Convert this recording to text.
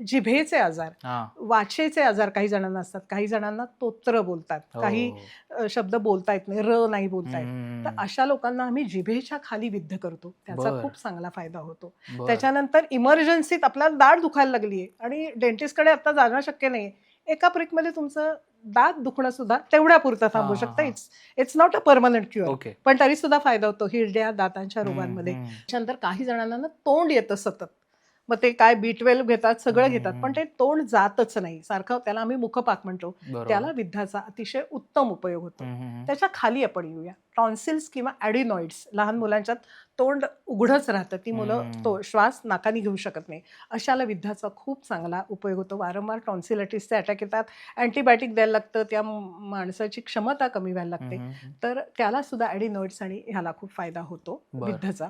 जिभेचे आजार, हां. वाचेचे आजार काही जणांना असतात, काही जणांना तोत्र बोलतात, काही हो. शब्द बोलता येत नाही, र नाही बोलता येत. तर हम्म. अशा लोकांना आम्ही जिभेच्या खाली विद्ध करतो, त्याचा बर खूप चांगला फायदा होतो. बर त्याच्यानंतर इमर्जन्सीत आपल्याला दाढ दुखायला लागली आहे आणि डेंटिस्टकडे आता जाणं शक्य नाही, एका प्रिकमध्ये तुमचं दात दुखणं सुद्धा तेवढ्यापुरतं हां थांबू हां शकतं. हां. It's it's not a permanent cure, okay. पण तरी सुद्धा फायदा होतो हिरड्या दातांच्या हम्म रोगांमध्ये. हम्म त्याच्यानंतर काही जणांना ना तोंड येतं सतत, मग ते काय B12 घेतात, सगळं घेतात, पण हम्म. ते तोंड जातच नाही सारखं. त्याला आम्ही मुखपाक म्हणतो. त्याला बरोबर. विद्धाचा अतिशय उत्तम उपयोग होतो. हम्म. त्याच्या खाली आपण येऊया, टॉन्सिल्स किंवा ॲडिनॉइड्स. लहान मुलांच्यात तोंड उघडंच राहतं, ती मुलं हम्म. तो श्वास नाकानी घेऊ शकत नाही. अशाला विद्धाचा खूप चांगला उपयोग होतो. वारंवार टॉन्सिलायटिसचे अटॅक येतात, अँटीबायोटिक द्यायला लागतं, त्या माणसाची क्षमता कमी व्हायला लागते. हम्म. तर त्याला सुद्धा ॲडिनॉइड्स आणि ह्याला खूप फायदा होतो बरं. विद्धाचा.